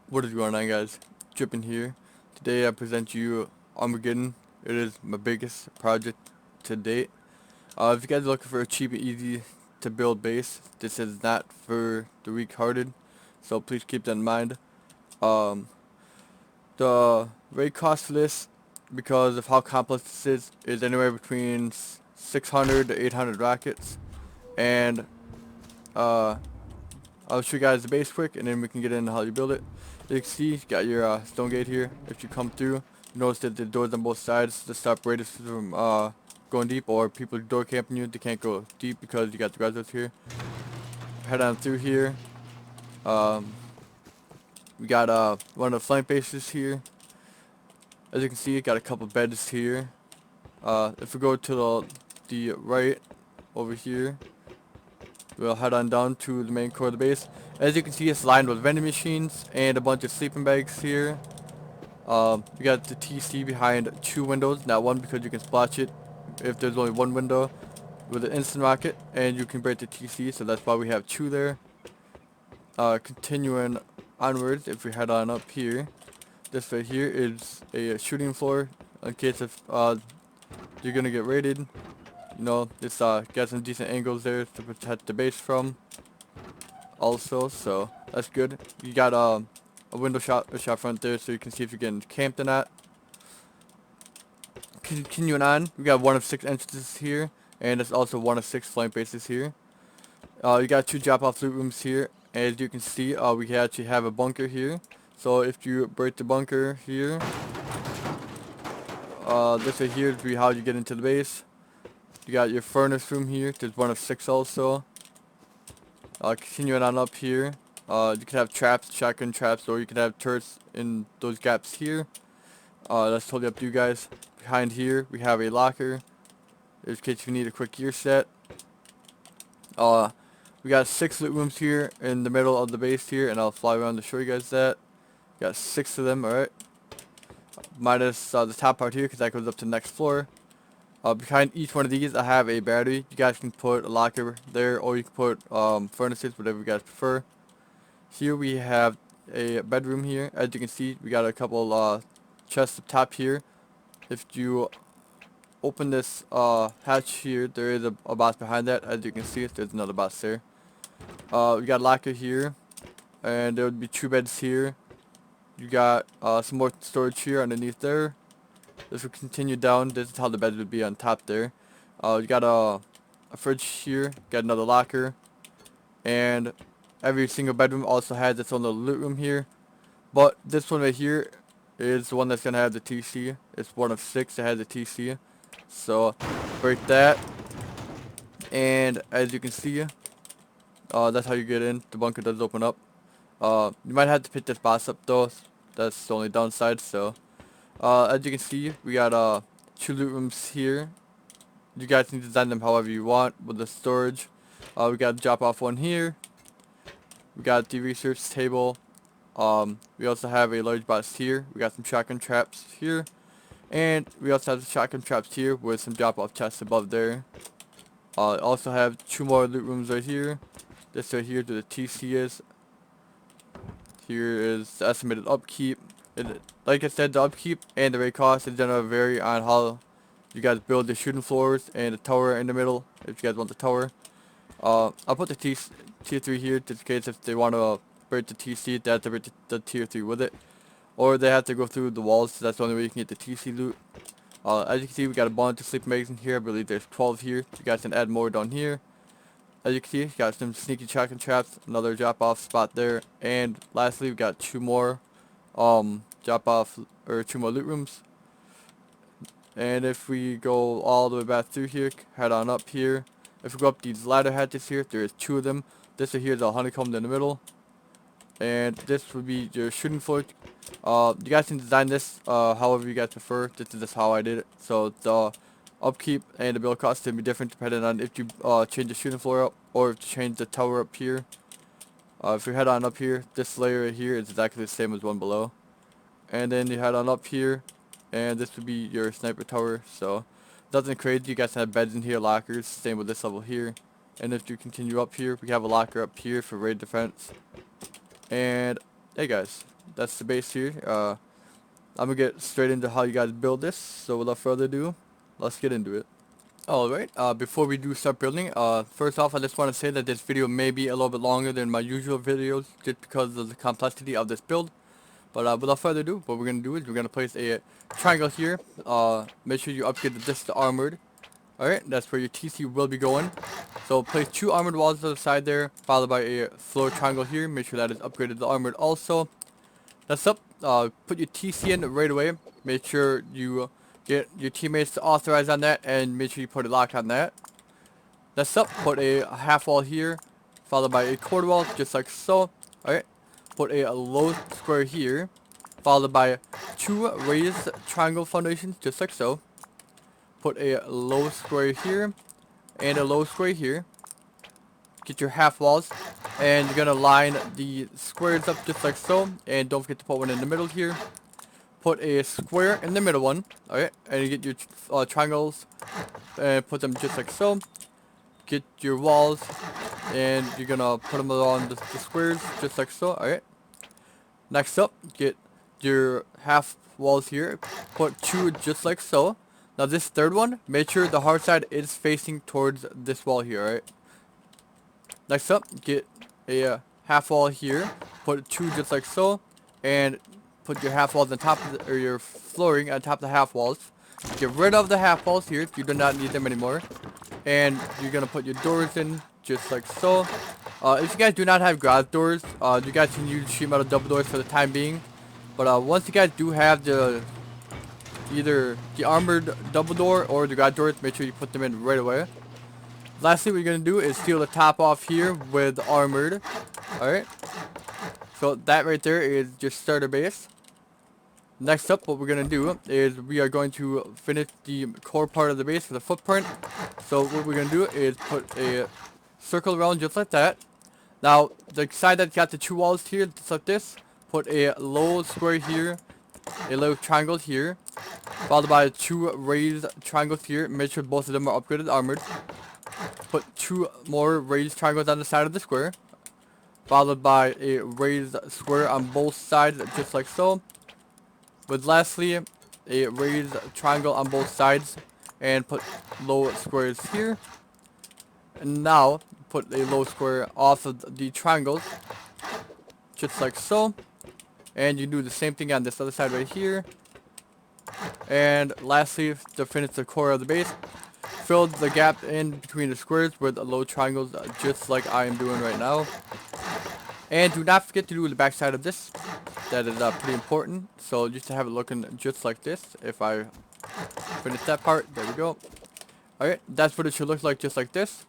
What is going on, guys? Drippin here. Today I present you Armaggedon. It is my biggest project to date. If you guys are looking for a cheap and easy to build base, this is not for the weak-hearted, so please keep that in mind. Um, the raid cost for this, because of how complex this is anywhere between 600 to 800 rockets, and uh, I'll show you guys the base quick, and then we can get into how you build it. As you can see, you got your stone gate here. If you come through, you notice that the doors on both sides to stop raiders from going deep, or people door camping you. They can't go deep because you got the residents here. Head on through here. Um, we got one of the flank bases here. As you can see, got a couple beds here. If we go to the right over here, we'll head on down to the main core of the base. As you can see, it's lined with vending machines and a bunch of sleeping bags here. We got the TC behind 2 windows, not one because you can splash it if there's only 1 window with an instant rocket, and you can break the TC, so that's why we have 2 there. Continuing onwards, if we head on up here, this right here is a shooting floor in case if you're gonna get raided. You know, this got some decent angles there to protect the base from also, so that's good. You got a window shot front there so you can see if you're getting camped or not. Continuing on, we got 1 of 6 entrances here, and it's also 1 of 6 flank bases here. You got 2 drop off loot rooms here. As you can see, we actually have a bunker here, so if you break the bunker here, this right here is how you get into the base. You got your furnace room here, there's 1 of 6 also. Continuing on up here, you can have traps, shotgun traps, or you can have turrets in those gaps here. That's totally up to you guys. Behind here, we have a locker, in case you need a quick gear set. We got 6 loot rooms here in the middle of the base here, and I'll fly around to show you guys that. Got 6 of them, alright. Minus the top part here, because that goes up to the next floor. Behind each one of these, I have a battery. You guys can put a locker there, or you can put furnaces, whatever you guys prefer. Here we have a bedroom here. As you can see, we got a couple chests up top here. If you open this hatch here, there is a box behind that. As you can see, there's another box there. We got a locker here, and there would be 2 beds here. You got some more storage here underneath there. This will continue down. This is how the bed would be on top there. You got a fridge here. Got another locker. And every single bedroom also has its own little loot room here. But this one right here is the one that's going to have the TC. It's 1 of 6 that has the TC. So, break that. And as you can see, that's how you get in. The bunker does open up. You might have to pick this box up though. That's the only downside. So, as you can see, we got 2 loot rooms here. You guys can design them however you want with the storage. We got a drop off one here. We got the research table. We also have a large box here. We got some shotgun traps here. And we also have the shotgun traps here with some drop off chests above there. Also have 2 more loot rooms right here. This right here, where the TC is. Here is the estimated upkeep. Like I said, the upkeep and the raid cost is gonna vary on how you guys build the shooting floors and the tower in the middle, if you guys want the tower. I'll put the tier 3 here, just in case if they want to break the TC, they have to break the tier 3 with it. Or they have to go through the walls, so that's the only way you can get the TC loot. As you can see, we got a bunch of sleeping bags in here. I believe there's 12 here. You guys can add more down here. As you can see, got some sneaky shotgun traps, another drop off spot there. And lastly, we got 2 more drop off, or 2 more loot rooms. And if we go all the way back through here, head on up here. If we go up these ladder hatches here, there is 2 of them. This right here is a honeycomb in the middle. And this would be your shooting floor. You guys can design this however you guys prefer. This is just how I did it. So the upkeep and the build cost can be different depending on if you change the shooting floor up or if you change the tower up here. If you head on up here, this layer right here is exactly the same as one below. And then you head on up here, and this would be your sniper tower. So nothing crazy. You guys have beds in here, lockers. Same with this level here. And if you continue up here, we have a locker up here for raid defense. And hey guys, That's the base here. I'm gonna get straight into how you guys build this. So without further ado, let's get into it. Alright, before we do start building, first off I just want to say that this video may be a little bit longer than my usual videos just because of the complexity of this build. But without further ado, what we're going to do is we're going to place a triangle here. Make sure you upgrade this to armored. Alright, that's where your TC will be going. So place 2 armored walls to the side there, followed by a floor triangle here. Make sure that is upgraded to armored also. That's up. Put your TC in right away. Make sure you get your teammates to authorize on that, and make sure you put a lock on that. That's up. Put a half wall here, followed by a quarter wall, just like so. Alright. Put a low square here, followed by 2 raised triangle foundations, just like so. Put a low square here, and a low square here. Get your half walls, and you're gonna line the squares up just like so, and don't forget to put one in the middle here. Put a square in the middle one, alright, and you get your triangles, and put them just like so. Get your walls, and you're gonna put them along the squares, just like so, alright. Next up, get your half walls here, put 2 just like so. Now this third one, make sure the hard side is facing towards this wall here, alright. Next up, get a half wall here, put 2 just like so, and put your half walls on top of the, or your flooring on top of the half walls. Get rid of the half walls here, you do not need them anymore. And you're gonna put your doors in just like so. If you guys do not have garage doors, you guys can use sheet metal double doors for the time being. But once you guys do have either the armored double door or the garage doors, make sure you put them in right away. Lastly, what you're gonna do is seal the top off here with armored. Alright. So that right there is your starter base. Next up, what we're going to do is we are going to finish the core part of the base for the footprint. So what we're going to do is put a circle around just like that. Now, the side that's got the 2 walls here, just like this, put a low square here, a low triangle here, followed by 2 raised triangles here. Make sure both of them are upgraded armored. Put 2 more raised triangles on the side of the square, followed by a raised square on both sides, just like so. With lastly, a raised triangle on both sides, and put low squares here. And now, put a low square off of the triangles, just like so. And you do the same thing on this other side right here. And lastly, to finish the core of the base, fill the gap in between the squares with low triangles, just like I am doing right now. And do not forget to do the back side of this. That is pretty important. So just to have it looking just like this. If I finish that part, there we go. Alright, that's what it should look like, just like this.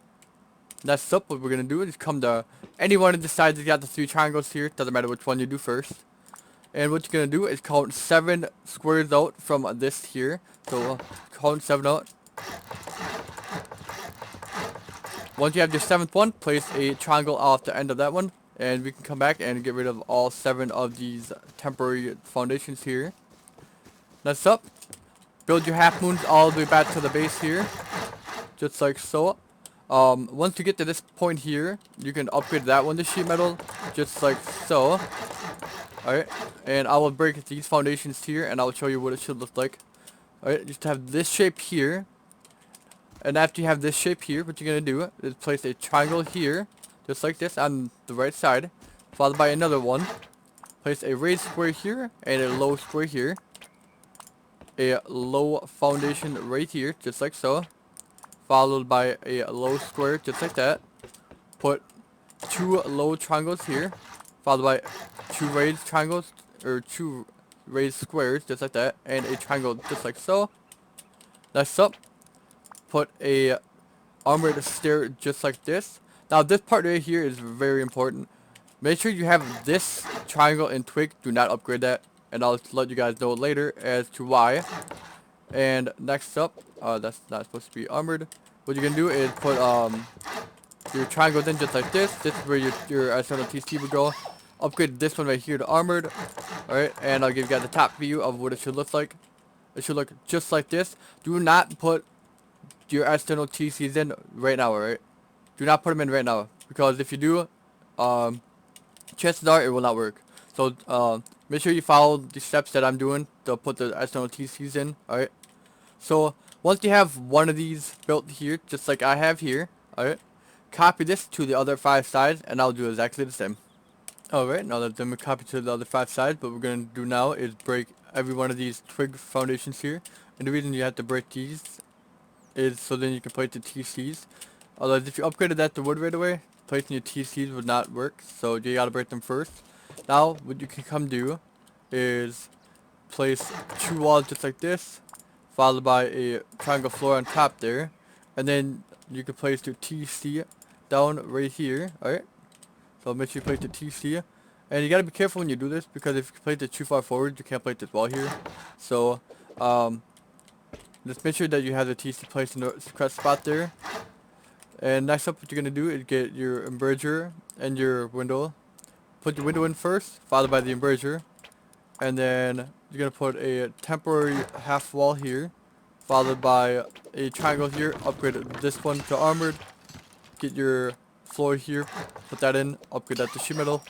Next up, what we're going to do is come to any one of the sides that got the 3 triangles here. Doesn't matter which one you do first. And what you're going to do is count 7 squares out from this here. So count 7 out. Once you have your 7th one, place a triangle off the end of that one. And we can come back and get rid of all 7 of these temporary foundations here. Next up, build your half moons all the way back to the base here. Just like so. Once you get to this point here, you can upgrade that one to sheet metal. Just like so. Alright, and I will break these foundations here and I'll show you what it should look like. Alright, just have this shape here. And after you have this shape here, what you're going to do is place a triangle here. Just like this on the right side, followed by another one. Place a raised square here and a low square here. A low foundation right here, just like so. Followed by a low square, just like that. Put 2 low triangles here, followed by 2 raised triangles, or 2 raised squares, just like that. And a triangle, just like so. Next up, put a armored stair, just like this. Now this part right here is very important. Make sure you have this triangle and twig. Do not upgrade that. And I'll let you guys know later as to why. And next up, that's not supposed to be armored. What you're going to do is put your triangles in just like this. This is where your external TC would go. Upgrade this one right here to armored. Alright, and I'll give you guys a top view of what it should look like. It should look just like this. Do not put your external TCs in right now, alright? Do not put them in right now, because if you do, chances are it will not work. So Make sure you follow the steps that I'm doing to put the external TCs in. Alright. So once you have one of these built here, just like I have here, alright, copy this to the other 5 sides and I'll do exactly the same. Alright, now that them copy to the other 5 sides, what we're going to do now is break every one of these twig foundations here. And the reason you have to break these is so then you can place the TCs. Otherwise, if you upgraded that to wood right away, placing your TCs would not work. So you gotta break them first. Now, what you can come do is place 2 walls just like this, followed by a triangle floor on top there. And then you can place your TC down right here, alright? So make sure you place the TC. And you gotta be careful when you do this, because if you place it too far forward, you can't place this wall here. So, just make sure that you have the TC placed in the correct spot there. And next up, what you're going to do is get your embrasure and your window. Put the window in first, followed by the embrasure. And then you're going to put a temporary half wall here, followed by a triangle here. Upgrade this one to armored. Get your floor here, put that in, upgrade that to sheet metal.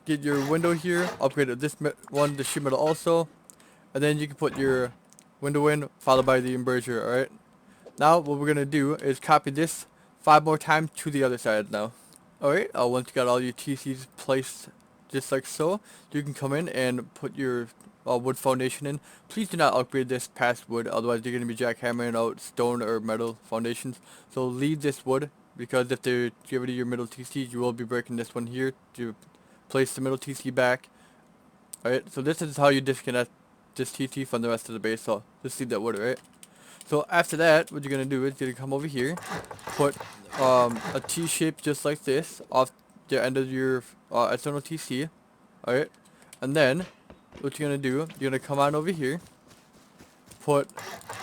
Get your window here, upgrade this one to sheet metal also. And then you can put your window in, followed by the embrasure, alright? Now, what we're going to do is copy this 5 more times to the other side now. Alright, once you got all your TCs placed just like so, you can come in and put your wood foundation in. Please do not upgrade this past wood, otherwise you're going to be jackhammering out stone or metal foundations. So leave this wood, because if they get rid of your middle TC, you will be breaking this one here to place the middle TC back. Alright, so this is how you disconnect this TC from the rest of the base, so just leave that wood, right? So after that, what you're going to do is you're going to come over here, put a T shape just like this off the end of your external TC, alright? And then, what you're going to do, you're going to come on over here, put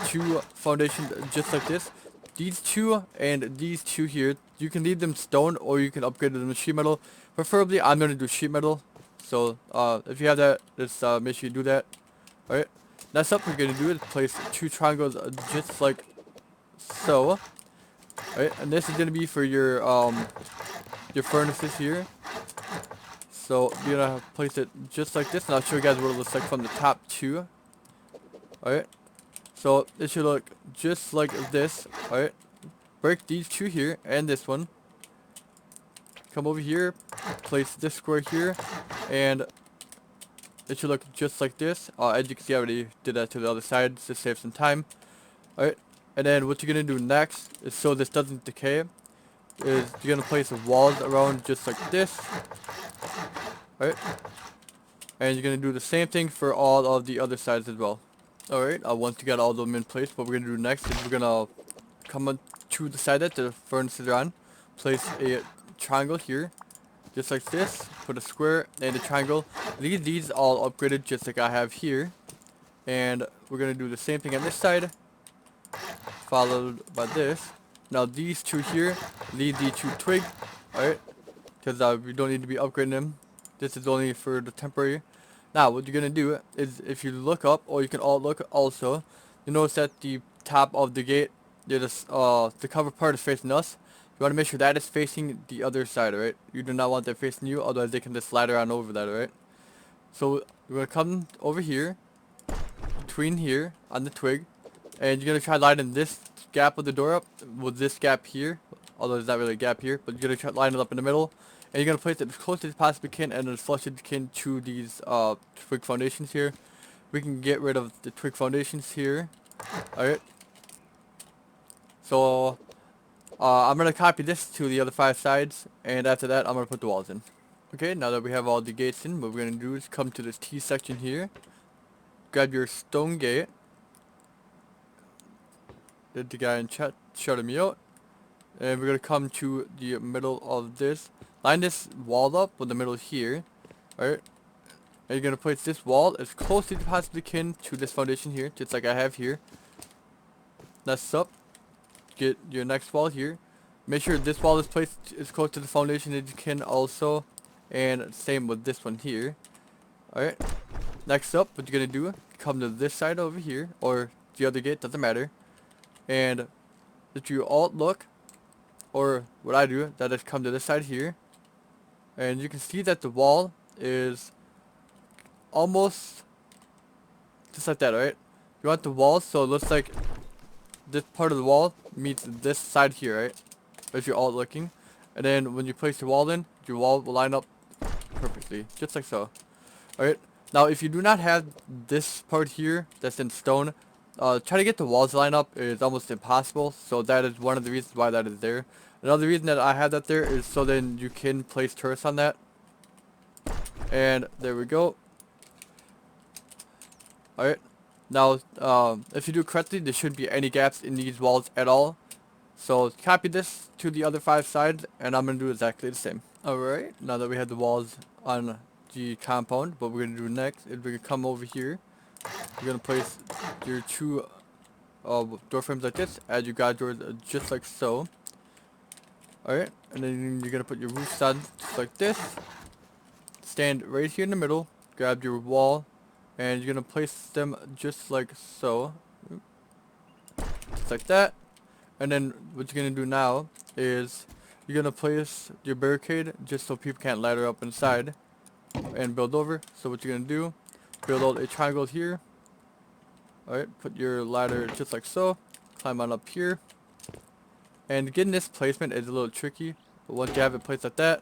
2 foundations just like this. These 2 and these 2 here, you can leave them stone or you can upgrade them to sheet metal. Preferably, I'm going to do sheet metal. So, if you have that, just make sure you do that. Alright. Next up, we're going to do is place 2 triangles just like so. Alright, and this is going to be for your furnaces here. So, you're going to place it just like this, and I'll show you guys what it looks like from the top too. Alright. So, it should look just like this. Alright. Break these 2 here, and this one. Come over here, place this square here, and it should look just like this. As you can see, I already did that to the other side to save some time. Alright, and then what you're going to do next is, so this doesn't decay, is you're going to place walls around just like this. Alright, and you're going to do the same thing for all of the other sides as well. Alright, once you got all of them in place, what we're going to do next is we're going to come on to the side that the furnaces are on, place a triangle here, just like this, put a square and a triangle. Leave these all upgraded just like I have here. And we're going to do the same thing on this side, followed by this. Now these 2 here, leave the 2 twig, alright, because we don't need to be upgrading them. This is only for the temporary. Now what you're going to do is, if you look up, or you can all look also, you notice that the top of the gate, the cover part is facing us. You want to make sure that is facing the other side, alright? You do not want that facing you, otherwise they can just ladder on over that, alright? So, you're going to come over here, between here, on the twig, and you're going to try lining this gap of the door up with this gap here, although there's not really a gap here, but you're going to try line it up in the middle, and you're going to place it as close as you possibly can, and as flush as you can to these twig foundations here. We can get rid of the twig foundations here, alright? So, I'm going to copy this to the other 5 sides, and after that, I'm going to put the walls in. Okay, now that we have all the gates in, what we're going to do is come to this T section here, grab your stone gate. Did the guy in chat shut me out? And we're going to come to the middle of this. Line this wall up with the middle here, alright? And you're going to place this wall as close as you possibly can to this foundation here, just like I have here. Next up, get your next wall here. Make sure this wall is placed as close to the foundation as you can also, and same with this one here. Alright, next up, what you're gonna do, come to this side over here, or the other gate, doesn't matter, and that you alt look, or what I do, that is come to this side here, and you can see that the wall is almost just like that, alright? You want the wall so it looks like this part of the wall meets this side here, right? If you're all looking. And then when you place your wall in, your wall will line up perfectly, just like so. Alright, now if you do not have this part here that's in stone, try to get the walls to line up is almost impossible, so that is one of the reasons why that is there. Another reason that I have that there is so then you can place turrets on that. And there we go. Alright, now if you do correctly, there shouldn't be any gaps in these walls at all. So copy this to the other 5 sides, and I'm going to do exactly the same. Alright, now that we have the walls on the compound, what we're going to do next is we're going to come over here. You're going to place your 2 door frames like this, add your guide doors just like so. Alright, and then you're going to put your roofs on just like this. Stand right here in the middle, grab your wall, and you're going to place them just like so. Just like that. And then what you're going to do now is you're going to place your barricade just so people can't ladder up inside and build over. So what you're going to do, build out a triangle here. Alright, put your ladder just like so. Climb on up here. And getting this placement is a little tricky. But once you have it placed like that,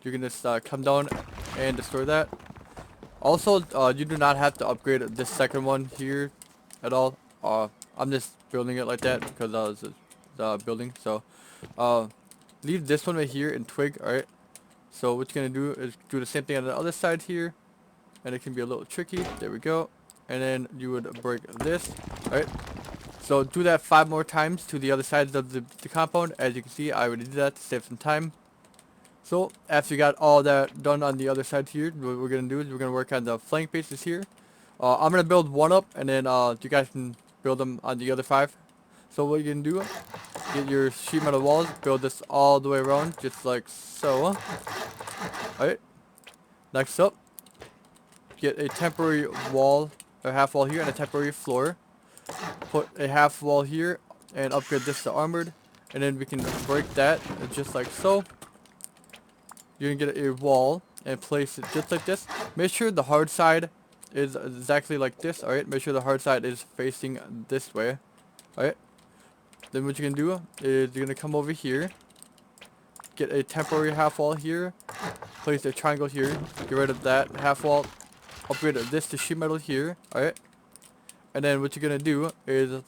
you can just come down and destroy that. Also, you do not have to upgrade this second one here at all. I'm just building it like that because I was building. So leave this one right here in twig. Alright, so what you're gonna do is do the same thing on the other side here, and it can be a little tricky. There we go. And then you would break this. Alright, so do that 5 more times to the other sides of the compound. As you can see, I already did that to save some time. So after you got all that done on the other side here, what we're gonna do is we're gonna work on the flank bases here. I'm gonna build one up, and then you guys can build them on the other 5. So what you're gonna do, get your sheet metal walls, build this all the way around, just like so. Alright, next up, get a temporary wall, or half wall here, and a temporary floor. Put a half wall here, and upgrade this to armored, and then we can break that, just like so. You're gonna get a wall, and place it just like this. Make sure the hard side is exactly like this, alright? Make sure the hard side is facing this way, alright? Then what you're gonna do is you're gonna come over here, get a temporary half wall here, place a triangle here, get rid of that half wall, upgrade this to sheet metal here, alright? And then what you're gonna do is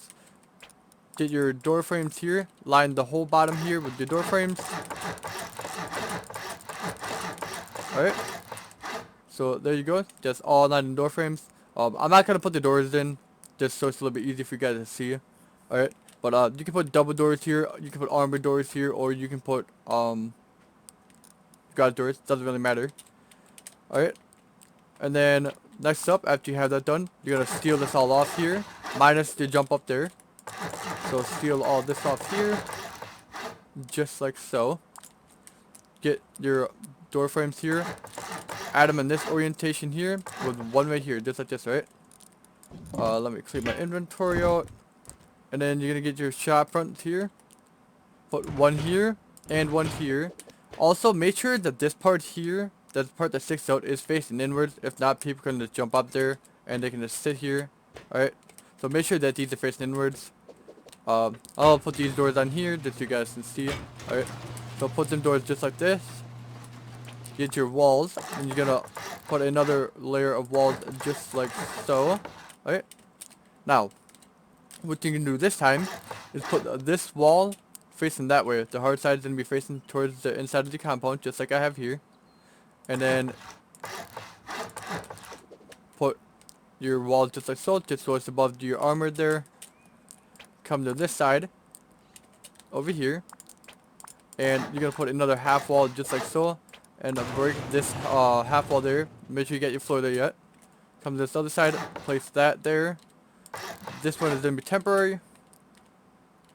get your door frames here, line the whole bottom here with the door frames. Alright, so there you go, just all 9 door frames. I'm not gonna put the doors in, just so it's a little bit easier for you guys to see. Alright, but you can put double doors here, you can put armored doors here, or you can put garage doors, doesn't really matter. Alright, and then next up, after you have that done, you're gonna steal this all off here, minus the jump up there. So steal all this off here, just like so. Get your door frames here, add them in this orientation here, with one right here, just like this, right? Let me clean my inventory out. And then you're gonna get your shop front here, put one here, and one here. Also, make sure that this part here, that part that sticks out, is facing inwards. If not, people can just jump up there, and they can just sit here, alright? So make sure that these are facing inwards. I'll put these doors on here, just so you guys can see, alright? So put them doors just like this. Get your walls, and you're gonna put another layer of walls just like so. Alright, now what you can do this time is put this wall facing that way. The hard side is gonna be facing towards the inside of the compound, just like I have here. And then put your wall just like so, just so it's above your armor there. Come to this side over here, and you're gonna put another half wall just like so, and break this half wall there. Make sure you get your floor there yet. Come to this other side, place that there. This one is gonna be temporary,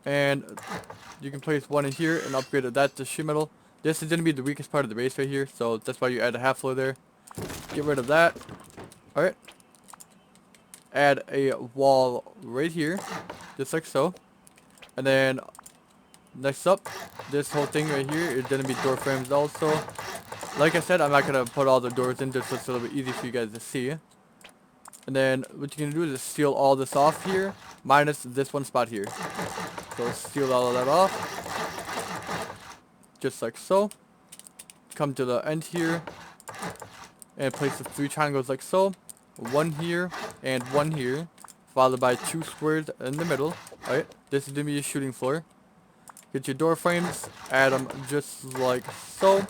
and you can place one in here and upgrade that to sheet metal. This is gonna be the weakest part of the base right here, so that's why you add a half floor there. Get rid of that. Alright, add a wall right here, just like so. And then next up, this whole thing right here is gonna be door frames also. like I said, I'm not gonna put all the doors in just so it's a little bit easy for you guys to see. And then what you're gonna do is just seal all this off here, minus this one spot here. So seal all of that off, just like so. Come to the end here, and place the 3 triangles like so. One here, and one here, followed by 2 squares in the middle. Alright, this is gonna be your shooting floor. Get your door frames, add them just like so.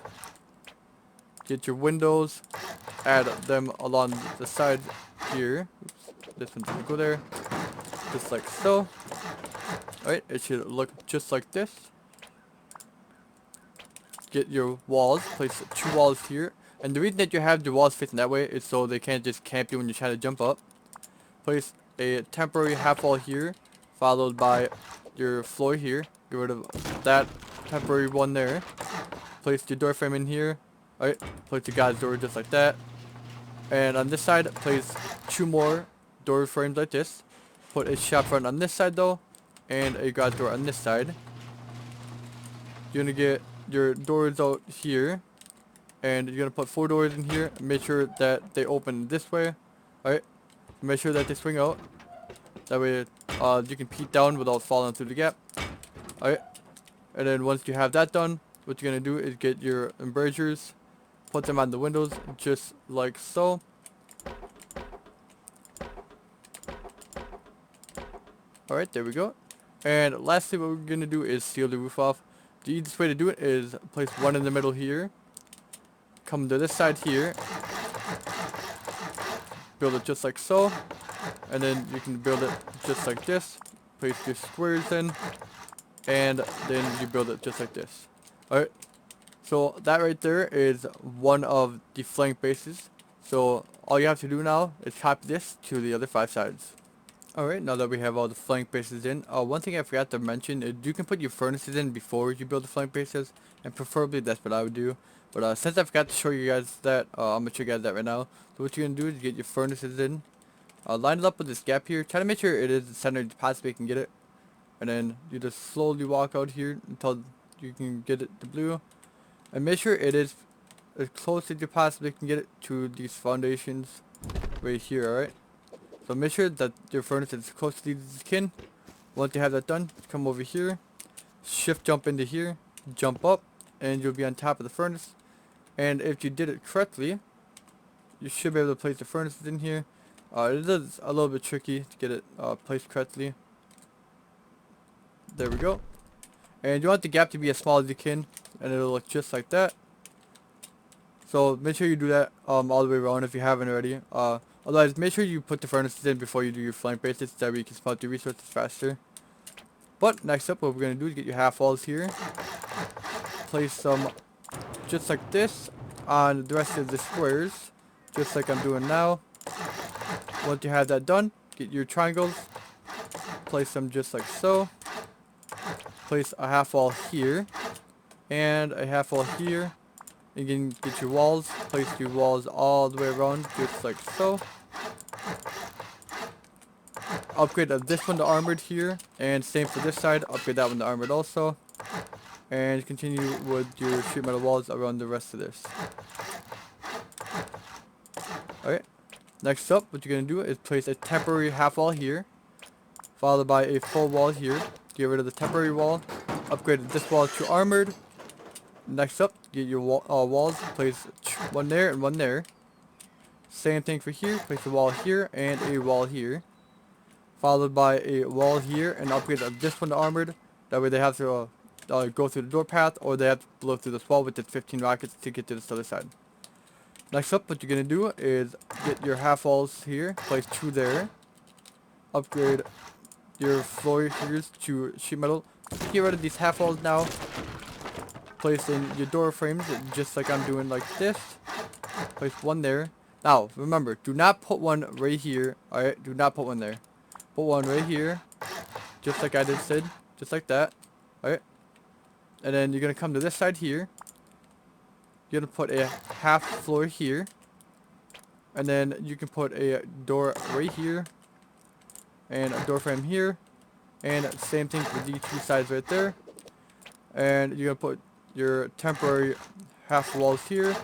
Get your windows, add them along the side here. Oops, this one doesn't go there. Just like so. Alright, it should look just like this. Get your walls, place 2 walls here. And the reason that you have your walls facing that way is so they can't just camp you when you're trying to jump up. Place a temporary half wall here, followed by your floor here. Get rid of that temporary one there. Place your door frame in here. Alright, place your guy's door just like that. And on this side, place 2 more door frames like this. Put a shop front on this side though, and a garage door on this side. You're gonna get your doors out here, and you're gonna put 4 doors in here. Make sure that they open this way. Alright, make sure that they swing out. That way you can peek down without falling through the gap. Alright, and then once you have that done, what you're gonna do is get your embrasures, put them on the windows just like so. Alright, there we go. And lastly, what we're gonna do is seal the roof off. The easiest way to do it is place one in the middle here. Come to this side here. Build it just like so. And then you can build it just like this. Place your squares in. And then you build it just like this. Alright. So that right there is one of the flank bases. So all you have to do now is copy this to the other 5 sides. Alright, now that we have all the flank bases in, one thing I forgot to mention is you can put your furnaces in before you build the flank bases, and preferably that's what I would do. But since I forgot to show you guys that, I'm going to show you guys that right now. So what you're going to do is get your furnaces in, line it up with this gap here, try to make sure it is the center you possibly can get it, and then you just slowly walk out here until you can get it to blue, and make sure it is as close as you possibly can get it to these foundations right here, alright? So make sure that your furnace is as close to these as you can. Once you have that done, come over here, shift jump into here, jump up, and you'll be on top of the furnace. And if you did it correctly, you should be able to place the furnaces in here. It is a little bit tricky to get it placed correctly. There we go. And you want the gap to be as small as you can, and it'll look just like that. So make sure you do that all the way around if you haven't already. Otherwise, make sure you put the furnaces in before you do your flank bases, that way you can spot your resources faster. But next up, what we're going to do is get your half walls here. Place some just like this on the rest of the squares, just like I'm doing now. Once you have that done, get your triangles, place them just like so. Place a half wall here, and a half wall here. You can get your walls, place your walls all the way around, just like so. Upgrade this one to armored here, and same for this side, upgrade that one to armored also. And continue with your sheet metal walls around the rest of this. Alright, next up, what you're going to do is place a temporary half wall here, followed by a full wall here. Get rid of the temporary wall, upgrade this wall to armored. Next up, get your walls, place one there and one there. Same thing for here, place a wall here and a wall here. Followed by a wall here, and upgrade this one to armored. That way they have to go through the door path, or they have to blow through this wall with the 15 rockets to get to this other side. Next up, what you're going to do is get your half walls here, place 2 there. Upgrade your floor here to sheet metal. Get rid of these half walls now. Place in your door frames just like I'm doing, like this. Place one there. Now remember, do not put one right here. Alright, do not put one there. Put one right here, just like I just said, just like that. Alright, and then you're gonna come to this side here. You're gonna put a half floor here, and then you can put a door right here, and a door frame here, and same thing for these 2 sides right there. And you're gonna put your temporary half walls here,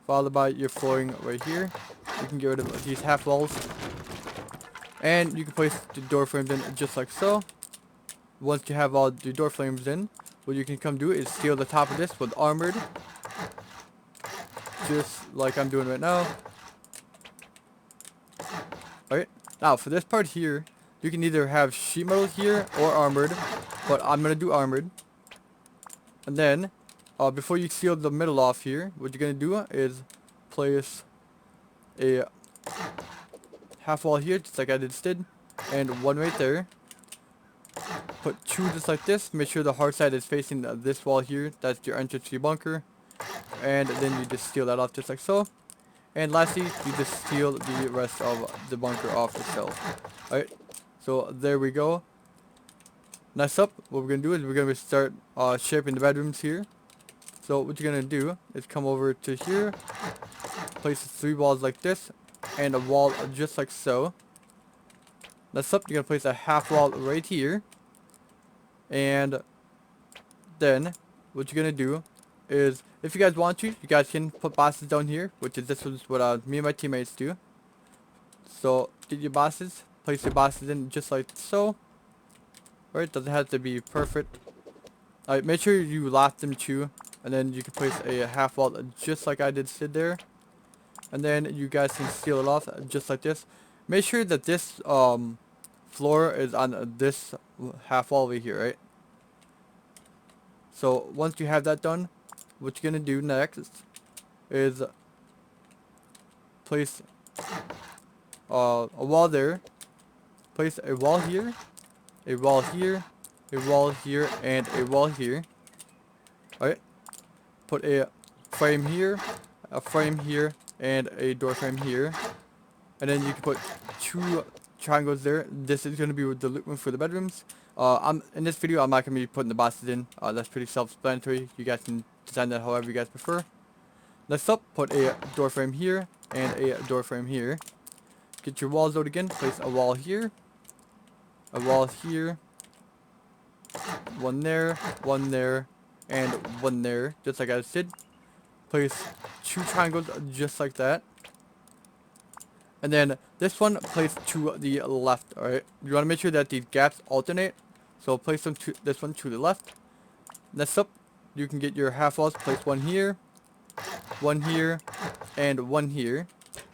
followed by your flooring right here. You can get rid of these half walls. And you can place the door frames in just like so. Once you have all the door frames in, what you can come do is seal the top of this with armored. Just like I'm doing right now. Alright, now for this part here, you can either have sheet metal here or armored, but I'm going to do armored. And then, before you seal the middle off here, what you're going to do is place a half wall here, just like I just did, and one right there. Put two just like this. Make sure the hard side is facing this wall here. That's your entrance to your bunker. And then you just seal that off just like so. And lastly, you just seal the rest of the bunker off itself. Alright, so there we go. Next up, what we're going to do is we're going to start shaping the bedrooms here. So what you're going to do is come over to here. Place 3 walls like this. And a wall just like so. Next up, you're going to place a half wall right here. And then what you're going to do is, if you guys want to, you guys can put bosses down here, which is this is what me and my teammates do. So get your bosses, place your bosses in just like so. Right, doesn't have to be perfect. Alright, make sure you lock them too, and then you can place a half wall just like I did sit there. And then you guys can seal it off just like this. Make sure that this floor is on this half wall over here, right? So once you have that done, what you're gonna do next is place a wall there, place a wall here, a wall here, a wall here, and a wall here. Alright, put a frame here, and a door frame here, and then you can put 2 triangles there. This is going to be the loot room for the bedrooms. In this video, I'm not going to be putting the bosses in. That's pretty self-explanatory. You guys can design that however you guys prefer. Next up, put a door frame here and a door frame here. Get your walls out again. Place a wall here, a wall here, one there, and one there, just like I did. Place 2 triangles just like that. And then this one, place to the left, alright? You want to make sure that these gaps alternate. So place them to this one to the left. Next up, you can get your half walls. Place one here, and one here.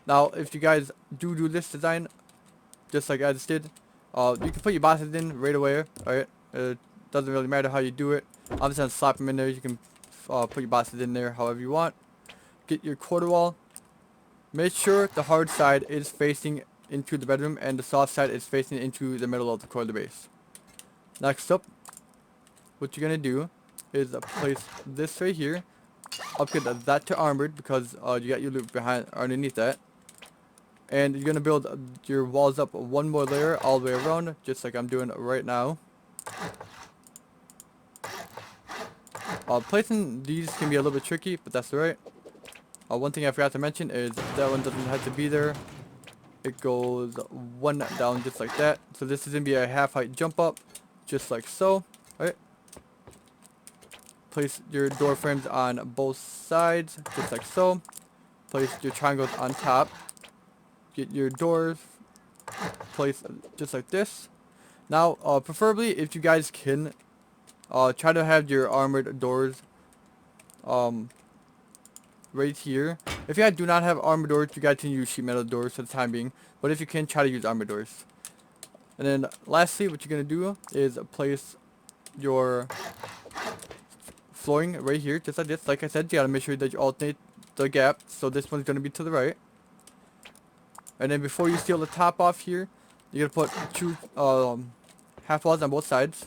Now, if you guys do this design, just like I just did, you can put your bosses in right away, alright? It doesn't really matter how you do it. I'm just going to slap them in there. You can put your bosses in there however you want. Get your quarter wall. Make sure the hard side is facing into the bedroom and the soft side is facing into the middle of the core of the base. Next up, what you're going to do is place this right here. Upgrade that to armored because you got your loot underneath that. And you're going to build your walls up one more layer all the way around, just like I'm doing right now. Placing these can be a little bit tricky, but that's alright. One thing I forgot to mention is that one doesn't have to be there. It goes one down just like that. So this is going to be a half height jump up, just like so. Alright. Place your door frames on both sides, just like so. Place your triangles on top. Get your doors placed just like this. Now, preferably if you guys can, try to have your armored doors right here. If you guys do not have armored doors, you guys can use sheet metal doors for the time being. But if you can, try to use armored doors. And then lastly, what you're going to do is place your flooring right here, just like this. Like I said, you got to make sure that you alternate the gap. So this one's going to be to the right. And then before you seal the top off here, you're going to put 2 half walls on both sides.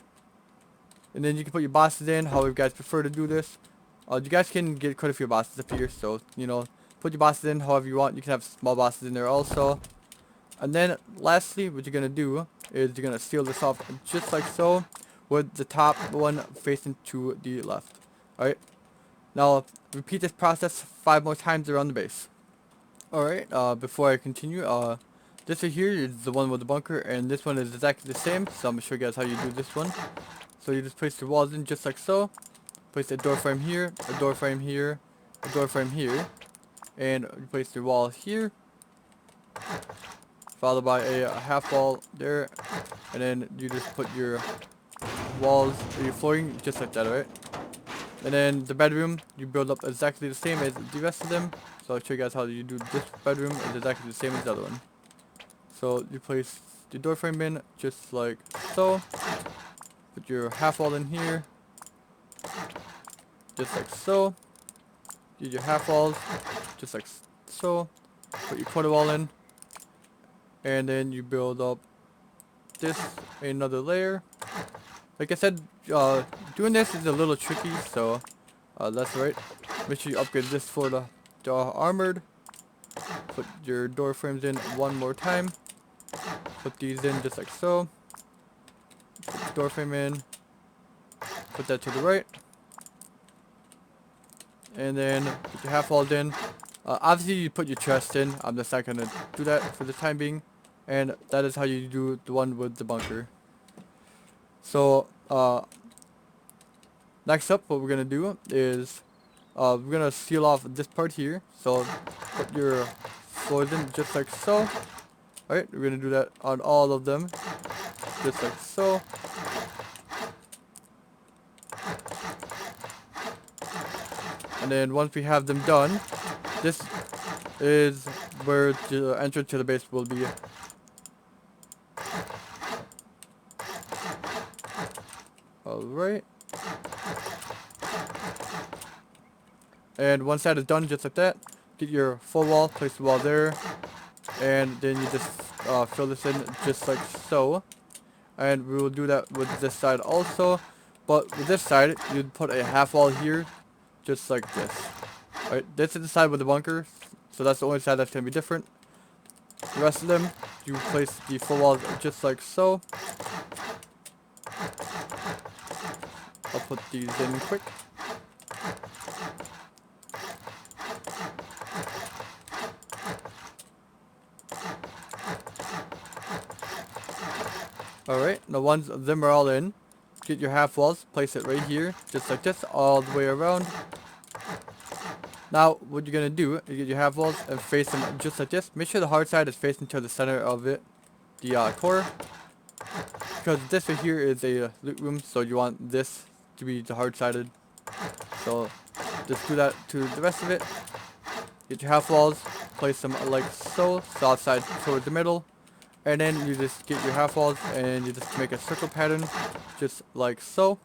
And then you can put your bosses in, however you guys prefer to do this. You guys can get quite a few bosses up here, so, you know, put your bosses in however you want. You can have small bosses in there also. And then, lastly, what you're going to do is you're going to seal this off just like so, with the top one facing to the left. Alright, now repeat this process 5 more times around the base. Alright, before I continue, this right here is the one with the bunker, and this one is exactly the same, so I'm going to show you guys how you do this one. So you just place your walls in just like so. Place a door frame here, a door frame here, a door frame here. and you place your wall here, followed by a half wall there, and then you just put your walls or your flooring just like that, alright? And then the bedroom, you build up exactly the same as the rest of them. So I'll show you guys how you do this bedroom. It's exactly the same as the other one. So you place the door frame in just like so. Put your half wall in here, just like so. Use your half walls, just like so. Put your quarter wall in, and then you build up this another layer. Like I said, doing this is a little tricky, so that's right. Make sure you upgrade this for the armored. Put your door frames in one more time. Put these in just like so. Put the door frame in. Put that to the right. And then put your half walls in. Obviously you put your chest in. I'm just not gonna do that for the time being. And that is how you do the one with the bunker. So next up, what we're gonna do is we're gonna seal off this part here. So put your floors in just like so. Alright, we're gonna do that on all of them, just like so. And then once we have them done, this is where the entrance to the base will be. Alright. And once that is done, just like that, get your full wall, place the wall there, and then you just fill this in just like so. And we will do that with this side also, but with this side, you'd put a half wall here, just like this. Alright, this is the side with the bunker, so that's the only side that's going to be different. The rest of them, you place the full walls just like so. I'll put these in quick. Alright, now once them are all in, get your half walls, place it right here, just like this, all the way around. Now, what you're going to do is get your half walls and face them just like this. Make sure the hard side is facing to the center of it, the core. Because this right here is a loot room, so you want this to be the hard sided. So, just do that to the rest of it. Get your half walls, place them like so, soft side towards the middle. And then you just get your half walls and you just make a circle pattern, just like so.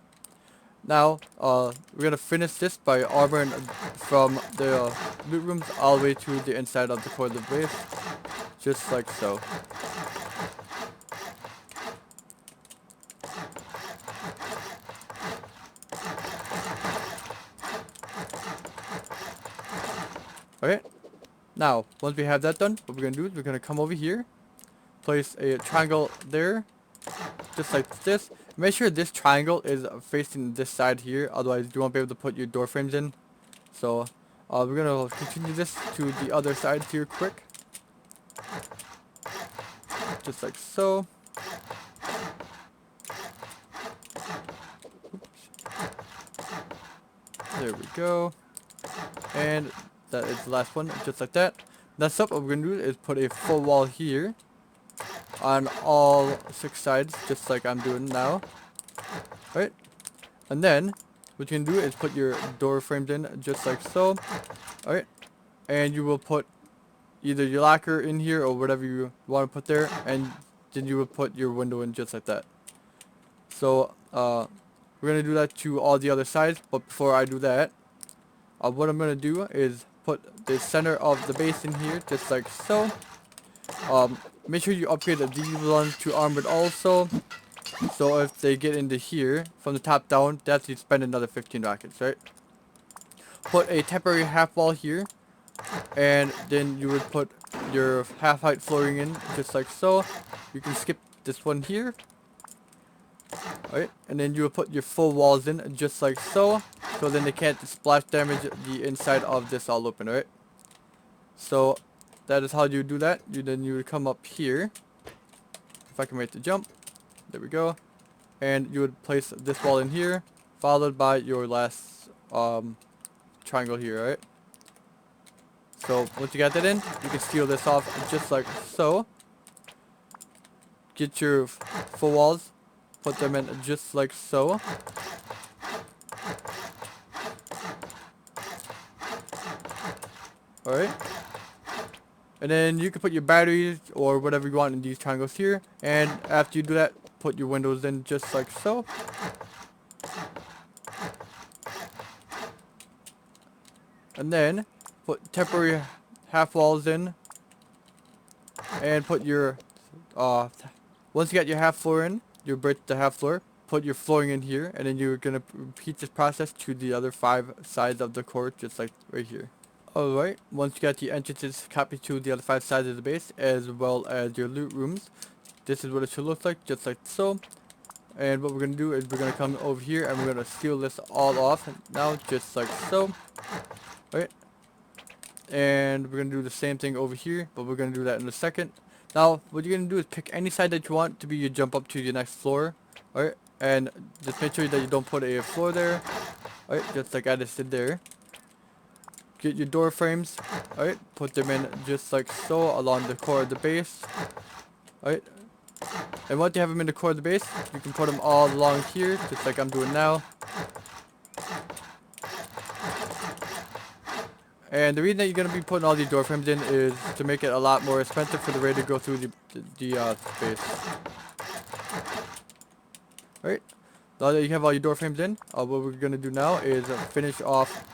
Now, we're gonna finish this by armoring from the loot rooms all the way to the inside of the core of the base, just like so. Okay. Now, once we have that done, what we're gonna do is we're gonna come over here, place a triangle there, just like this. Make sure this triangle is facing this side here, otherwise you won't be able to put your door frames in. So we're gonna continue this to the other side here quick, just like so. There we go. And that is the last one, just like that. Next up, what we're gonna do is put a full wall here on all 6 sides, just like I'm doing now. Right? And then what you can do is put your door frames in just like so. Alright. And you will put either your locker in here or whatever you want to put there, and then you will put your window in just like that. So we're gonna do that to all the other sides, but before I do that, what I'm gonna do is put the center of the base in here just like so. Make sure you upgrade these ones to armored also. So if they get into here, from the top down, that's you spend another 15 rockets, right? Put a temporary half wall here, and then you would put your half height flooring in, just like so. You can skip this one here. Alright, and then you will put your full walls in, just like so. So then they can't splash damage the inside of this all open, alright? So that is how you do that. Then you would come up here. If I can make the jump. There we go. And you would place this wall in here, followed by your last triangle here, right? So once you got that in, you can seal this off just like so. Get your full walls, put them in just like so. Alright. And then you can put your batteries or whatever you want in these triangles here. And after you do that, put your windows in just like so. And then put temporary half walls in. And put your, once you got your half floor in, you break the half floor, put your flooring in here. And then you're going to repeat this process to the other 5 sides of the court, just like right here. Alright, once you got the entrances copied to the other 5 sides of the base, as well as your loot rooms, this is what it should look like, just like so. And what we're going to do is we're going to come over here and we're going to seal this all off now, just like so. Alright, and we're going to do the same thing over here, but we're going to do that in a second. Now, what you're going to do is pick any side that you want to be your jump up to your next floor. Alright, and just make sure that you don't put a floor there. Alright, just like I just did there. Get your door frames, alright, put them in just like so along the core of the base, alright, and once you have them in the core of the base, you can put them all along here, just like I'm doing now. And the reason that you're going to be putting all these door frames in is to make it a lot more expensive for the raid to go through the space. Alright, now that you have all your door frames in, what we're going to do now is finish off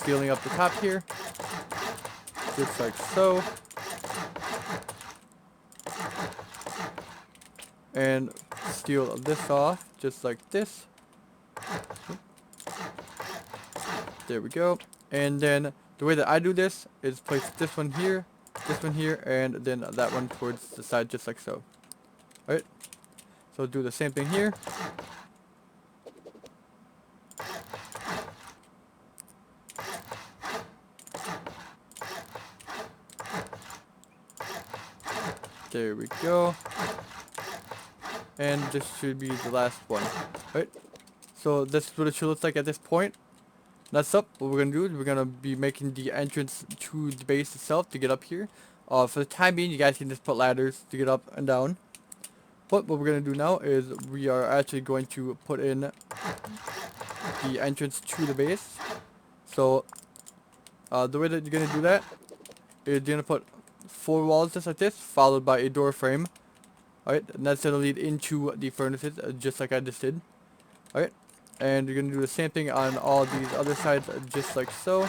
sealing up the top here, just like so. And seal this off, just like this. There we go. And then the way that I do this is place this one here, and then that one towards the side, just like so. Alright, so do the same thing here. There we go. And this should be the last one. Alright, so this is what it should look like at this point. Next up, what we're going to do is we're going to be making the entrance to the base itself to get up here. For the time being, you guys can just put ladders to get up and down. But what we're going to do now is we are actually going to put in the entrance to the base. So, the way that you're going to do that is you're going to put 4 walls just like this, followed by a door frame. Alright, and that's going to lead into the furnaces, just like I just did. Alright, and you're going to do the same thing on all these other sides, just like so.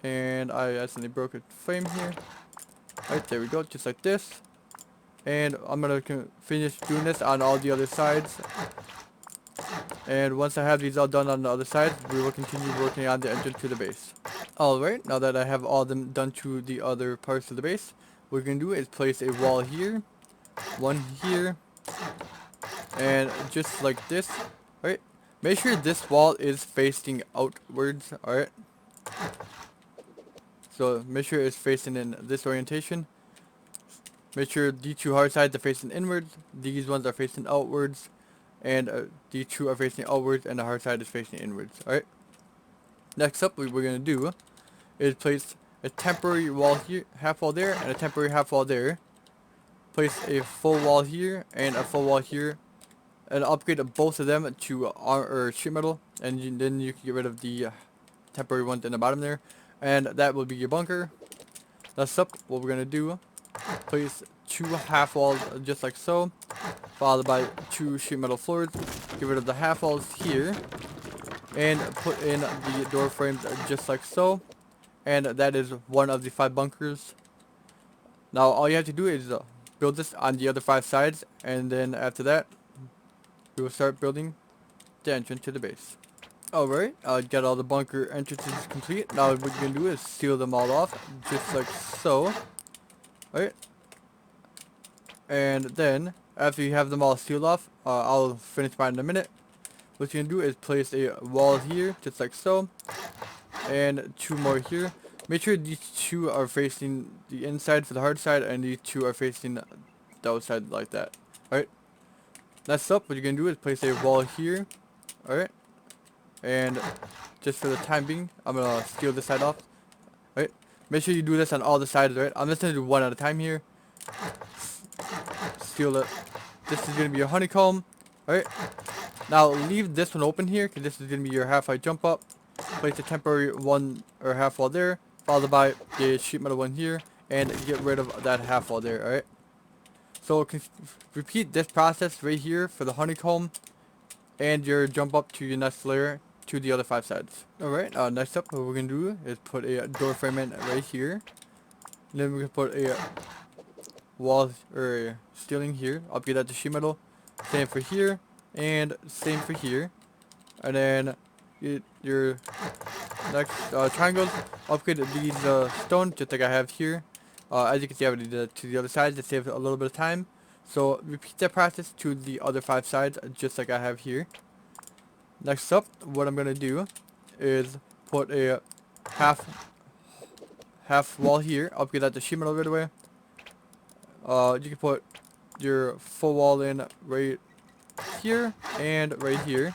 And I accidentally broke a frame here. Alright, there we go, just like this. And I'm going to finish doing this on all the other sides. And once I have these all done on the other sides, we will continue working on the entrance to the base. Alright, now that I have all of them done to the other parts of the base, what we're going to do is place a wall here, one here, and just like this. Alright, make sure this wall is facing outwards, alright. So make sure it's facing in this orientation. Make sure these 2 hard sides are facing inwards, these ones are facing outwards, and these 2 are facing outwards, and the hard side is facing inwards, alright. Next up, what we're going to do is place a temporary wall here, half wall there, and a temporary half wall there. Place a full wall here, and a full wall here, and upgrade both of them to sheet metal, and then you can get rid of the temporary ones in the bottom there, and that will be your bunker. Next up, what we're going to do, place 2 half walls just like so, followed by 2 sheet metal floors. Get rid of the half walls here, and put in the door frames just like so. And that is one of the 5 bunkers. Now all you have to do is build this on the other 5 sides, and then after that we will start building the entrance to the base. Alright, got all the bunker entrances complete. Now what you're going to do is seal them all off, just like so. Alright. And then, after you have them all sealed off, I'll finish mine in a minute. What you're going to do is place a wall here, just like so. And 2 more here. Make sure these 2 are facing the inside for the hard side, and these 2 are facing the outside like that. Alright. Next up, what you're going to do is place a wall here. Alright. and just for the time being, I'm gonna steal this side off. Right? Make sure you do this on all the sides, right? I'm just gonna do one at a time here. Steal it. This is gonna be your honeycomb. Alright? Now leave this one open here, because this is gonna be your half-height jump up. Place a temporary one or half wall there, followed by the sheet metal one here, and get rid of that half wall there, alright? So repeat this process right here for the honeycomb and your jump up to your next layer to the other 5 sides. Alright, next up what we're going to do is put a door frame in right here. And then we're going to put a wall or ceiling here, upgrade that to sheet metal. Same for here, and same for here. And then your next triangles, upgrade these stone just like I have here. As you can see, I already did it to the other side to save a little bit of time. So repeat that process to the other 5 sides just like I have here. Next up, what I'm gonna do is put a half wall here. Upgrade that to sheet metal right away. You can put your full wall in right here and right here.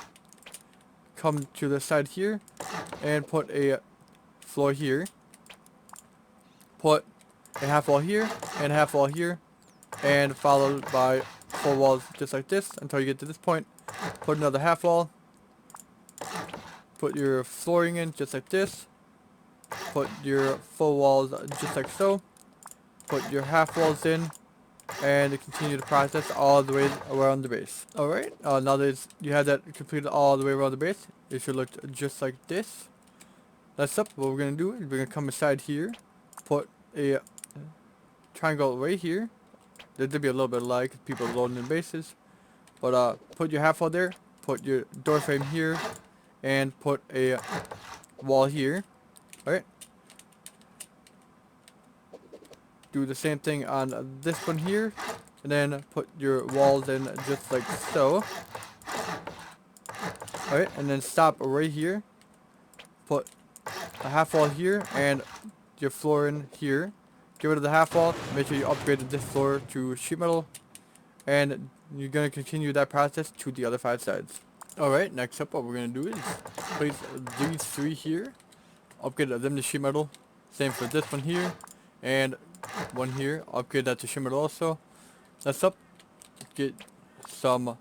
Come to the side here and put a floor here. Put a half wall here and a half wall here, and followed by full walls just like this until you get to this point. Put another half wall. Put your flooring in just like this. Put your full walls just like so. Put your half walls in, and continue the process all the way around the base. Alright, now that you have that completed all the way around the base, it should look just like this. Next up, what we're going to do is we're going to come inside here, put a triangle right here. There's going to be a little bit of lag because people are loading in bases. But put your half wall there, put your door frame here, and put a wall here. Alright. Do the same thing on this one here, and then put your walls in just like so. Alright, and then stop right here. Put a half wall here and your floor in here. Get rid of the half wall. Make sure you upgraded this floor to sheet metal, and you're going to continue that process to the other 5 sides. Alright, next up what we're going to do is place these 3 here. Upgrade them to sheet metal. Same for this one here. And one here. Upgrade that to sheet metal also. Next up, get some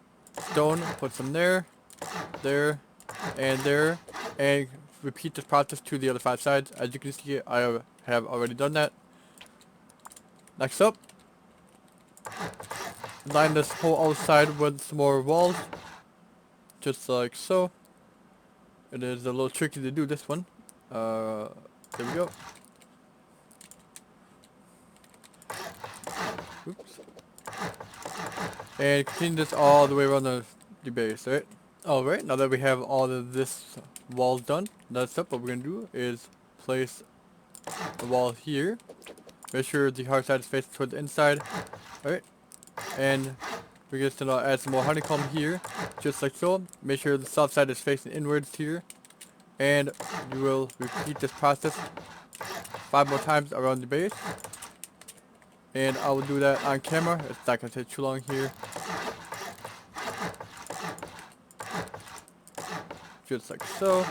stone. Put some there, and repeat this process to the other 5 sides. As you can see, I have already done that. Next up, line this whole outside with some more walls, just like so. It is a little tricky to do this one. There we go. Oops. And continue this all the way around the base, right? Alright, now that we have all of this walls done, next up what we're going to do is place the wall here. Make sure the hard side is facing toward the inside. Alright. And we're just going to add some more honeycomb here, just like so. Make sure the soft side is facing inwards here. And you will repeat this process 5 more times around the base. And I will do that on camera. It's not going to take too long here. Just like so.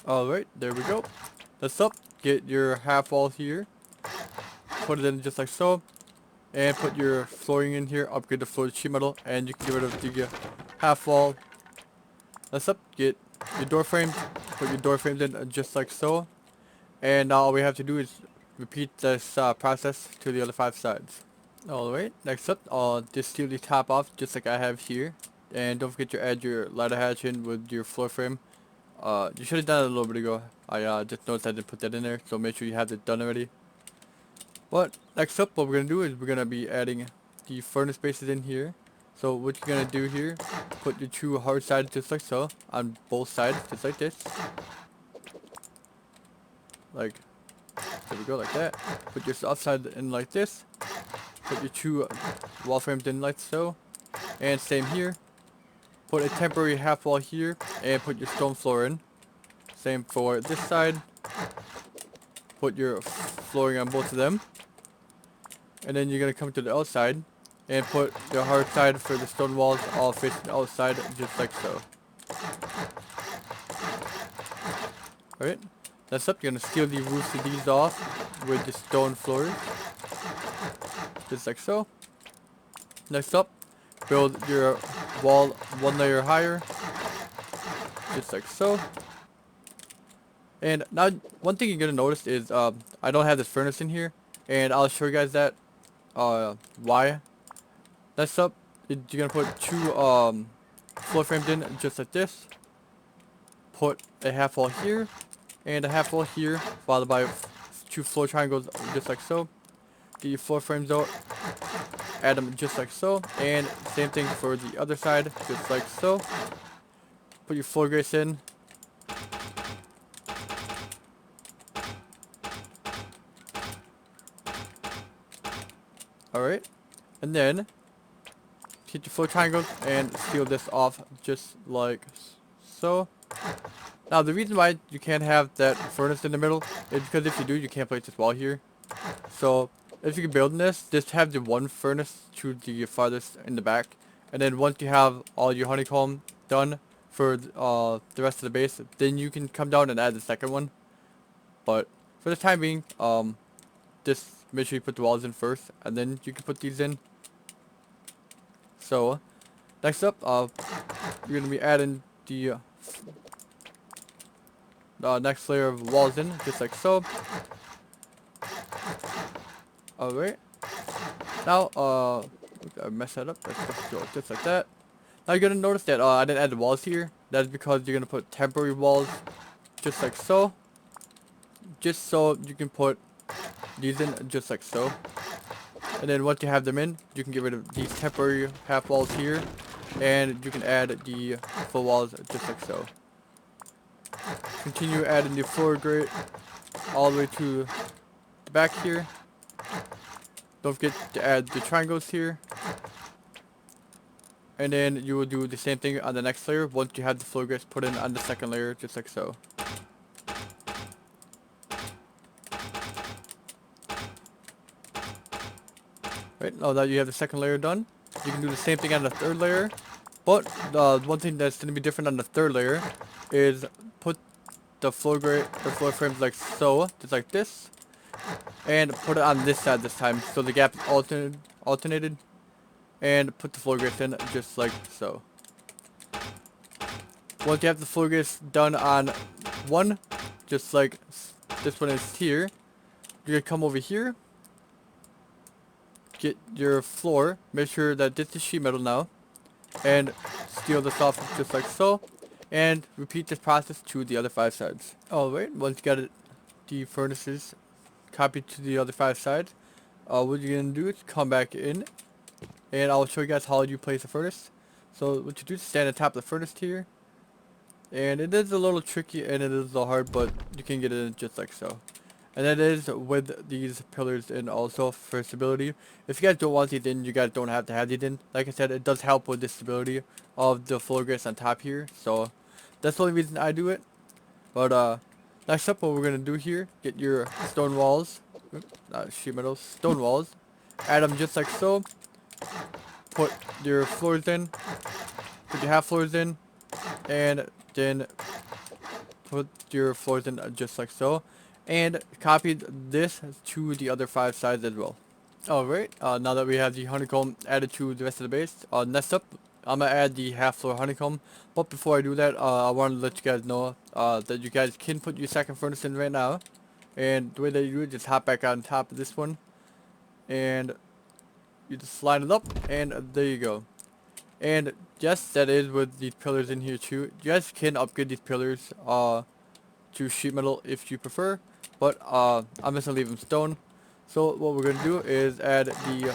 Alright, there we go. Next up, get your half wall here. Put it in just like so. And put your flooring in here. Upgrade the floor to sheet metal. And you can get rid of the half wall. Next up, get your door frames. Put your door frames in just like so. And now all we have to do is repeat this process to the other 5 sides. Alright, next up, I'll just steal the top off just like I have here. And don't forget to add your ladder hatch in with your floor frame. You should have done it a little bit ago. I just noticed I didn't put that in there, so make sure you have it done already. But next up, what we're going to do is we're going to be adding the furnace bases in here. So what you're going to do here, put your 2 hard sides just like so, on both sides, just like this. Like, there we go, like that. Put your soft side in like this. Put your 2 wall frames in like so. And same here. Put a temporary half wall here, and put your stone floor in. Same for this side. Put your flooring on both of them. And then you're going to come to the outside and put the hard side for the stone walls all facing the outside, just like so. Alright, next up, you're going to seal the roofs of these off with the stone floors, just like so. Next up, build your wall one layer higher, just like so. And now, one thing you're going to notice is I don't have this furnace in here, and I'll show you guys that why. Next up, you're going to put two floor frames in just like this. Put a half wall here and a half wall here, followed by two floor triangles just like so. Get your floor frames out, add them just like so, and same thing for the other side, just like so. Put your floor grates in. Alright, and then hit your floor triangles and seal this off just like so. Now the reason why you can't have that furnace in the middle is because if you do, you can't place this wall here. So if you can build this, just have the one furnace to the farthest in the back, and then once you have all your honeycomb done for the rest of the base, then you can come down and add the second one. But for the time being, just make sure you put the walls in first, and then you can put these in. So next up, you're gonna be adding the next layer of walls in, just like so. Alright. Now, I messed that up. Let's go just like that. Now you're gonna notice that I didn't add the walls here. That's because you're gonna put temporary walls, just like so. Just so you can put these in, just like so. And then once you have them in, you can get rid of these temporary half walls here, and you can add the full walls just like so. Continue adding the floor grate all the way to the back here. Don't forget to add the triangles here. And then you will do the same thing on the next layer once you have the floor grates put in on the second layer, just like so. Right, now that you have the second layer done, you can do the same thing on the third layer. But one thing that's going to be different on the third layer is put the floor grate or floor frames like so, just like this, and put it on this side this time, so the gap is alternated, and put the floor grates in just like so. Once you have the floor grates done on one, just like this one is here, you're gonna come over here, get your floor, make sure that this is sheet metal now, and seal this off just like so, and repeat this process to the other 5 sides. Alright, once you got the furnaces copied to the other 5 sides, what you're going to do is come back in, and I'll show you guys how you place a furnace. So what you do is stand on top of the furnace here, and it is a little tricky and it is a little hard, but you can get it in just like so. And that is with these pillars in also for stability. If you guys don't want these in, you guys don't have to have these in. Like I said, it does help with the stability of the floor grates on top here. So that's the only reason I do it. But next up, what we're going to do here, get your stone walls. Oops, not sheet metal, stone walls. Add them just like so. Put your floors in. Put your half floors in. And then put your floors in just like so. And copied this to the other 5 sides as well. Alright, now that we have the honeycomb added to the rest of the base, next up, I'm going to add the half floor honeycomb. But before I do that, I wanted to let you guys know that you guys can put your second furnace in right now. And the way that you do it, just hop back on top of this one. And you just slide it up, and there you go. And yes, that is with these pillars in here too. You guys can upgrade these pillars to sheet metal if you prefer. But I'm just going to leave them stone. So what we're going to do is add the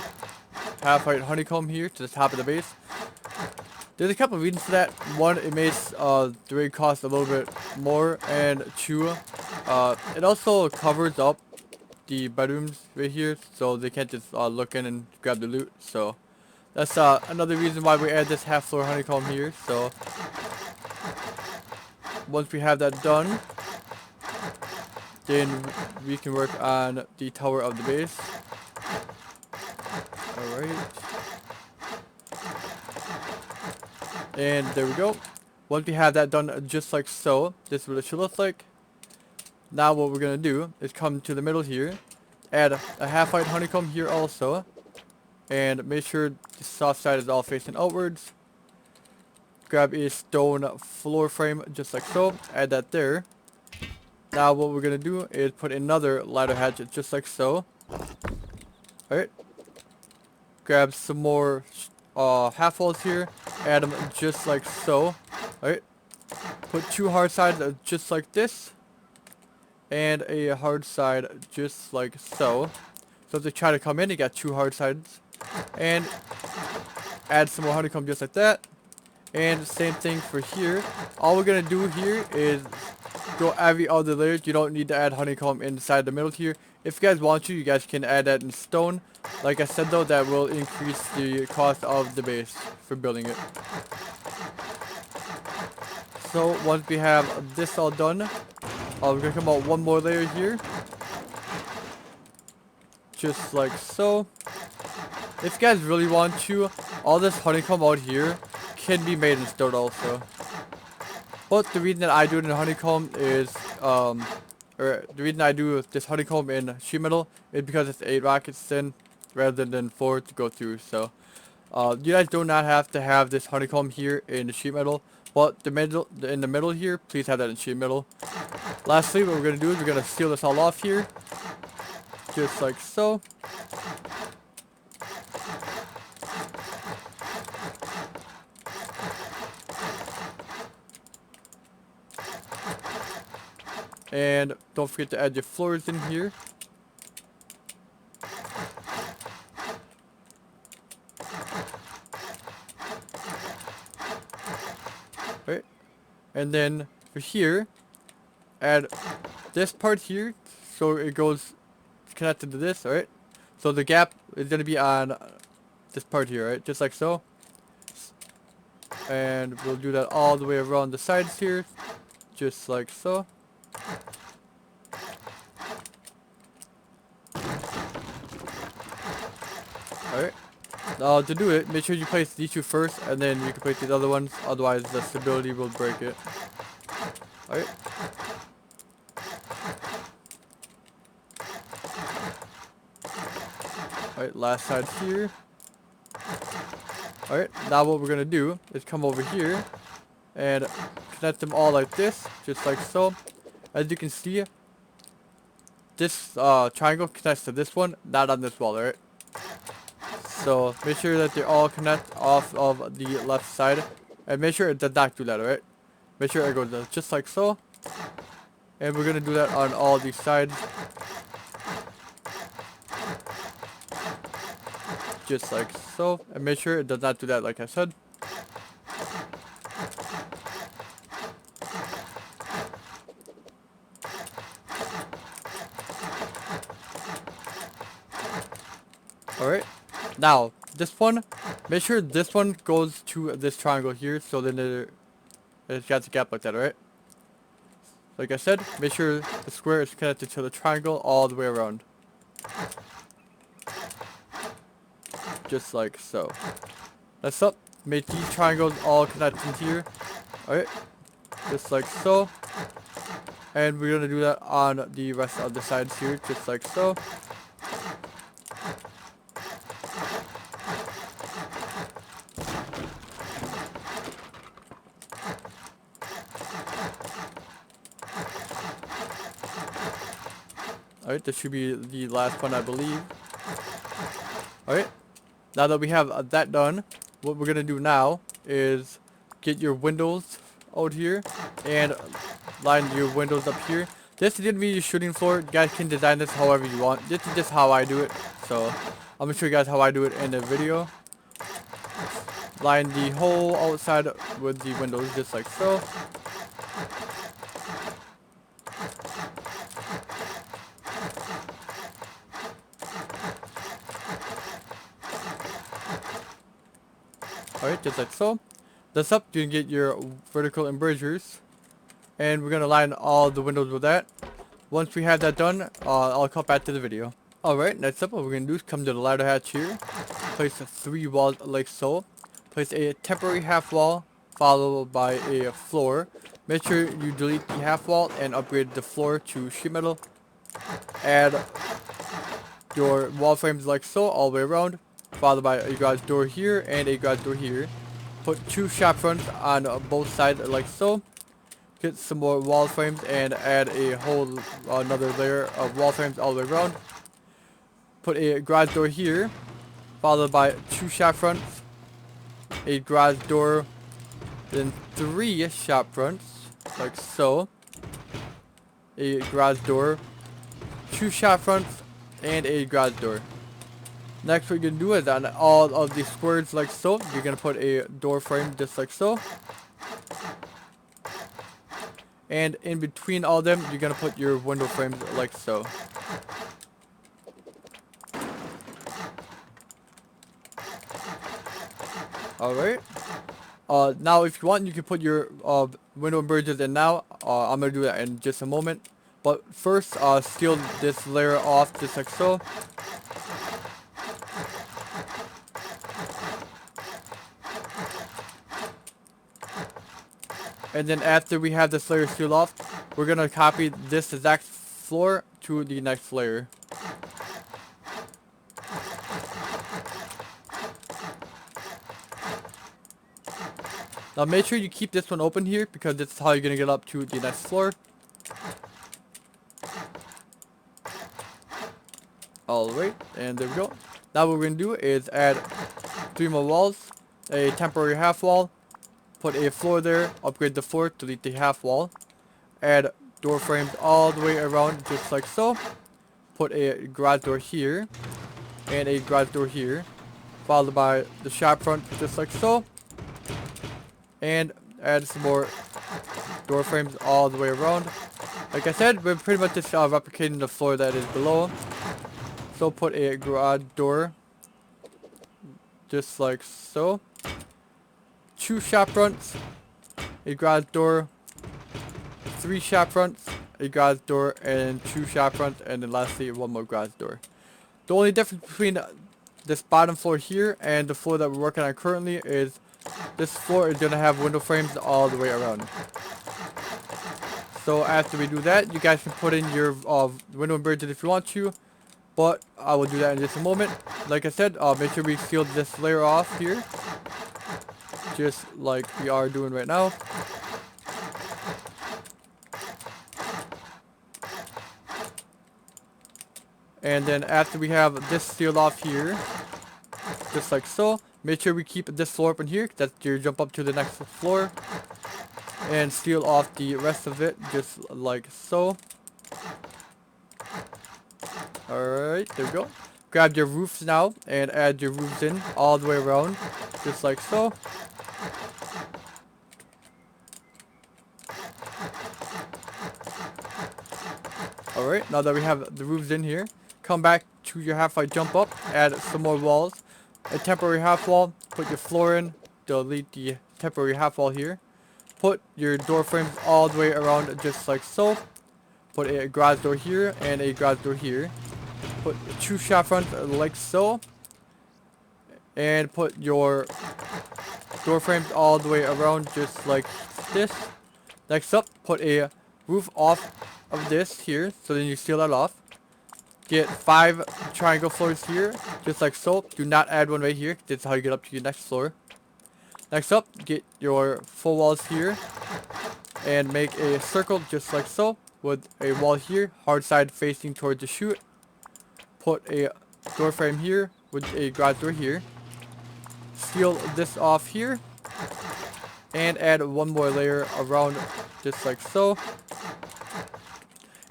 half height honeycomb here to the top of the base. There's a couple of reasons for that. One, it makes the raid cost a little bit more, and two, it also covers up the bedrooms right here, so they can't just look in and grab the loot. So that's another reason why we add this half floor honeycomb here. So once we have that done, Then we can work on the tower of the base. Alright. And there we go. Once we have that done just like so, this is what it should look like. Now what we're going to do is come to the middle here. Add a half-height honeycomb here also. And make sure the soft side is all facing outwards. Grab a stone floor frame just like so. Add that there. Now what we're going to do is put another ladder hatch just like so. Alright. Grab some more half walls here. Add them just like so. Alright. Put two hard sides just like this. And a hard side just like so. So if they try to come in, you got two hard sides. And add some more honeycomb just like that. And same thing for here. All we're going to do here is go every other layer. You don't need to add honeycomb inside the middle here. If you guys want to, you guys can add that in stone. Like I said though, that will increase the cost of the base for building it. So once we have this all done, we're going to come out one more layer here. Just like so. If you guys really want to, all this honeycomb out here can be made in stone also. But the reason that I do it in honeycomb is, or the reason I do this honeycomb in sheet metal is because it's 8 rockets thin rather than 4 to go through. So, you guys do not have to have this honeycomb here in the sheet metal, but in the middle here, please have that in sheet metal. Lastly, what we're gonna do is we're gonna seal this all off here, just like so. And don't forget to add your floors in here. Right. And then for here, add this part here so it goes connected to this, alright? So the gap is going to be on this part here, right? Just like so. And we'll do that all the way around the sides here, just like so. Alright. Now to do it, make sure you place these two first and then you can place these other ones, otherwise the stability will break it. Alright. Alright, last side here. Alright, now what we're gonna do is come over here and connect them all like this, just like so. As you can see, this triangle connects to this one, not on this wall, alright? So make sure that they all connect off of the left side, and make sure it does not do that, alright? Make sure it goes just like so, and we're gonna do that on all these sides, just like so, and make sure it does not do that, like I said. Alright, now this one, make sure this one goes to this triangle here, so then it's got the gap like that, alright? Like I said, make sure the square is connected to the triangle all the way around. Just like so. That's up. Make these triangles all connected here. Alright, just like so. And we're gonna do that on the rest of the sides here, just like so. Alright, this should be the last one, I believe. Alright, now that we have that done, what we're going to do now is get your windows out here and line your windows up here. This is going to be your shooting floor. You guys can design this however you want. This is just how I do it. So, I'm going to show you guys how I do it in the video. Line the whole outside with the windows just like so. Alright, just like so. That's up, you can get your vertical embrasures. And we're going to line all the windows with that. Once we have that done, I'll cut back to the video. Alright, next up what we're going to do is come to the ladder hatch here. Place 3 walls like so. Place a temporary half wall followed by a floor. Make sure you delete the half wall and upgrade the floor to sheet metal. Add your wall frames like so all the way around, followed by a garage door here and a garage door here. Put 2 shop fronts on both sides like so. Get some more wall frames and add a whole another layer of wall frames all the way around. Put a garage door here, followed by 2 shop fronts, a garage door, then 3 shop fronts, like so. A garage door, 2 shop fronts, and a garage door. Next what you're going to do is on all of these squares like so, you're going to put a door frame just like so. And in between all of them, you're going to put your window frames like so. Alright. Now if you want, you can put your window and bridges in now. I'm going to do that in just a moment. But first, seal this layer off just like so. And then after we have this layer sealed off, we're going to copy this exact floor to the next layer. Now make sure you keep this one open here because this is how you're going to get up to the next floor. Alright, and there we go. Now what we're going to do is add 3 more walls, a temporary half wall, put a floor there, upgrade the floor, delete the half wall, add door frames all the way around just like so, put a garage door here, and a garage door here, followed by the shop front just like so, and add some more door frames all the way around. Like I said, we're pretty much just replicating the floor that is below. So put a garage door just like so. 2 shop fronts, a garage door, 3 shop fronts, a garage door, and 2 shop fronts, and then lastly 1 more garage door. The only difference between this bottom floor here and the floor that we're working on currently is this floor is going to have window frames all the way around. So after we do that, you guys can put in your window and bridges if you want to. But I will do that in just a moment. Like I said, make sure we seal this layer off here. Just like we are doing right now. And then after we have this sealed off here, just like so, make sure we keep this floor open here. That's your jump up to the next floor. And seal off the rest of it just like so. Alright, there we go. Grab your roofs now and add your roofs in all the way around, just like so. Alright, now that we have the roofs in here, come back to your half-height jump up, add some more walls, a temporary half wall, put your floor in, delete the temporary half wall here, put your door frames all the way around just like so, put a garage door here and a garage door here, put 2 shop fronts like so, and put your door frames all the way around just like this. Next up, put a roof off of this here, so then you seal that off. Get 5 triangle floors here, just like so. Do not add one right here. This is how you get up to your next floor. Next up, get your full walls here, and make a circle just like so, with a wall here, hard side facing towards the chute. Put a door frame here with a garage door here. Seal this off here. And add 1 more layer around just like so.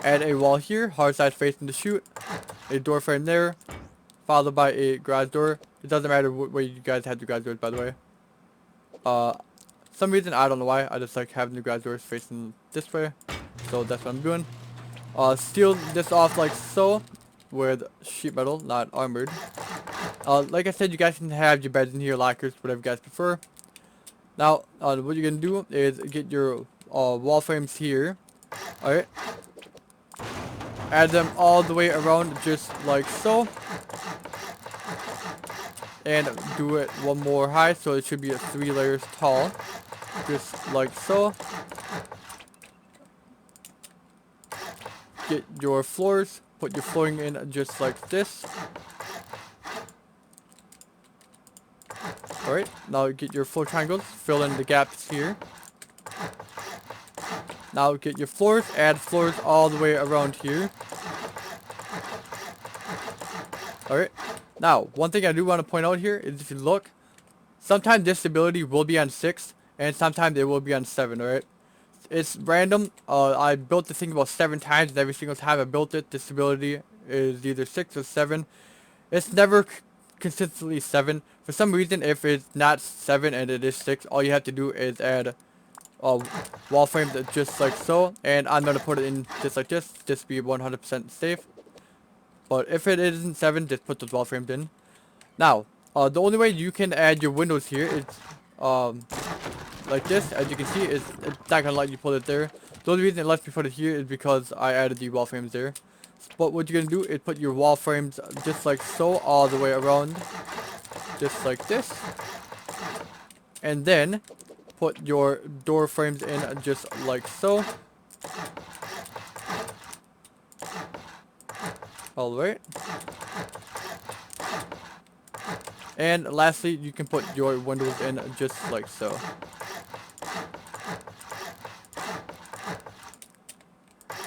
Add a wall here, hard side facing the chute. A door frame there. Followed by a garage door. It doesn't matter where you guys have your garage doors, by the way. Some reason, I don't know why, I just like having the garage doors facing this way. So that's what I'm doing. Seal this off like so. With sheet metal, not armored. Like I said, you guys can have your beds in here, lockers, whatever you guys prefer. Now, what you're gonna do is get your wall frames here. Alright. Add them all the way around just like so. And do it one more high, so it should be 3 layers tall. Just like so. Get your floors, put your flooring in just like this. Alright, now get your floor triangles, fill in the gaps here. Now get your floors, add floors all the way around here. Alright, now one thing I do want to point out here is if you look, sometimes this ability will be on 6 and sometimes it will be on 7, alright? It's random. I built the thing about 7 times and every single time I built it, this ability is either 6 or 7. It's never consistently 7. For some reason, if it's not 7 and it is 6, all you have to do is add wall frames just like so. And I'm going to put it in just like this, just to be 100% safe. But if it isn't 7, just put those wall frames in. Now, the only way you can add your windows here is like this. As you can see, it's not going to let you put it there. The only reason it lets me put it here is because I added the wall frames there. But what you're going to do is put your wall frames just like so all the way around. Just like this. And then put your door frames in just like so. Alright. And lastly, you can put your windows in just like so.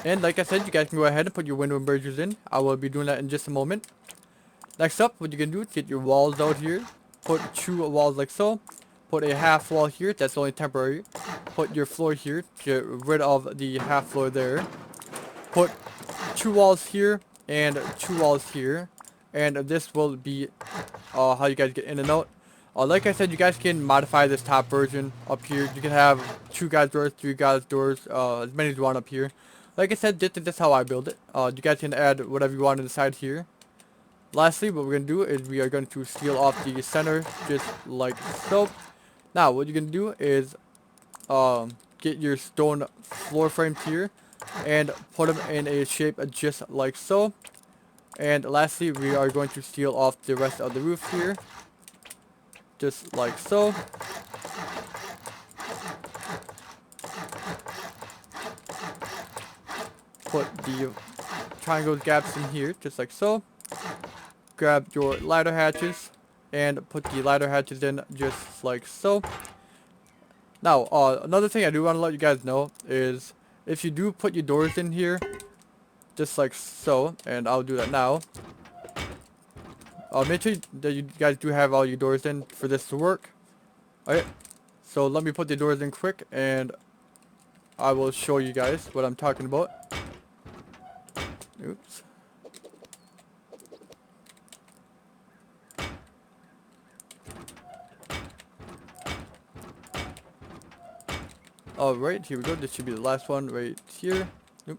And like I said, you guys can go ahead and put your window embrasures in. I will be doing that in just a moment. Next up, what you can do is get your walls out here. Put 2 walls like so. Put a half wall here. That's only temporary. Put your floor here. Get rid of the half floor there. Put 2 walls here and 2 walls here. And this will be how you guys get in and out. Like I said, you guys can modify this top version up here. You can have 2 guys doors, 3 guys doors, as many as you want up here. Like I said, this is how I build it. You guys can add whatever you want on the side here. Lastly, what we're going to do is we are going to seal off the center just like so. Now, what you're going to do is get your stone floor frames here and put them in a shape just like so. And lastly, we are going to seal off the rest of the roof here. Just like so. Put the triangle gaps in here, just like so. Grab your ladder hatches and put the ladder hatches in just like so. Now, another thing I do want to let you guys know is if you do put your doors in here, just like so, and I'll do that now. Make sure that you guys do have all your doors in for this to work. Alright, so let me put the doors in quick and I will show you guys what I'm talking about. Oops. Alright, here we go. This should be the last one right here. Nope.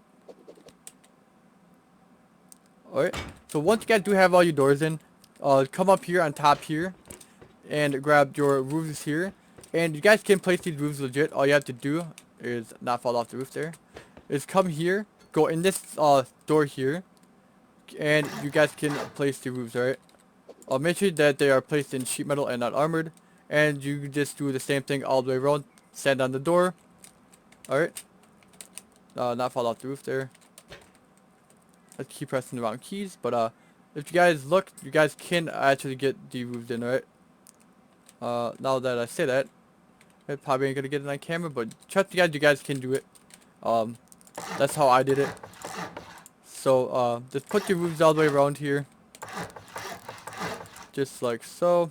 Alright, so once you guys do have all your doors in, come up here on top here and grab your roofs here. And you guys can place these roofs legit. All you have to do is not fall off the roof there. Is come here, go in this door here, and you guys can place the roofs, alright? Make sure that they are placed in sheet metal and not armored. And you just do the same thing all the way around. Stand on the door. Alright. Not fall off the roof there. Let's keep pressing the wrong keys. But if you guys look, you guys can actually get the roofs in, alright? Now that I say that, it probably ain't gonna get it on camera, but trust me guys, you guys can do it. That's how I did it. So, just put your roofs all the way around here. Just like so.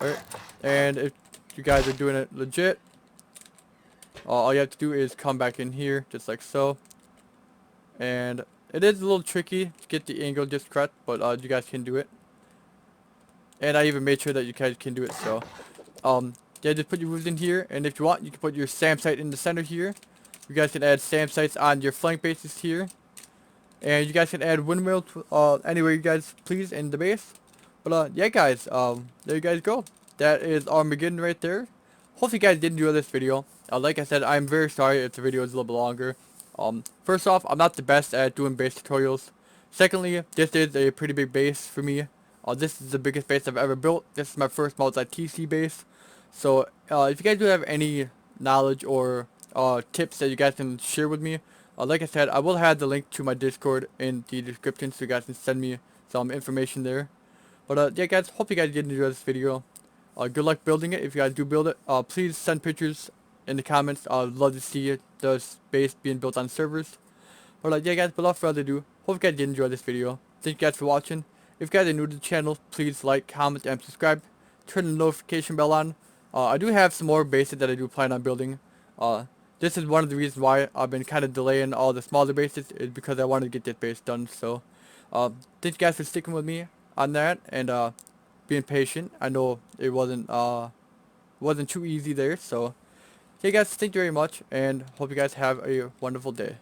Alright, and if you guys are doing it legit, all you have to do is come back in here, just like so. And it is a little tricky to get the angle just correct, but you guys can do it. And I even made sure that you guys can do it, so. Yeah, just put your roofs in here, and if you want, you can put your SAM site in the center here. You guys can add SAM sites on your flank bases here. And you guys can add windmills anywhere you guys please in the base. But yeah guys, there you guys go. That is Armageddon right there. hopefully you guys did enjoy this video. Like I said, I'm very sorry if the video is a little bit longer. First off, I'm not the best at doing base tutorials. Secondly, this is a pretty big base for me. This is the biggest base I've ever built. This is my first multi-TC base. So, if you guys do have any knowledge or tips that you guys can share with me, like I said, I will have the link to my Discord in the description so you guys can send me some information there. But yeah guys, hope you guys did enjoy this video. Good luck building it if you guys do build it. Please send pictures in the comments. I'd love to see the base being built on servers. But yeah guys, without further ado, hope you guys did enjoy this video. Thank you guys for watching. If you guys are new to the channel, please like, comment, and subscribe. Turn the notification bell on. I do have some more bases that I do plan on building. This is one of the reasons why I've been kind of delaying all the smaller bases, is because I wanted to get this base done. So, thank you guys for sticking with me on that and being patient. I know it wasn't too easy there. So, hey guys, thank you very much, and hope you guys have a wonderful day.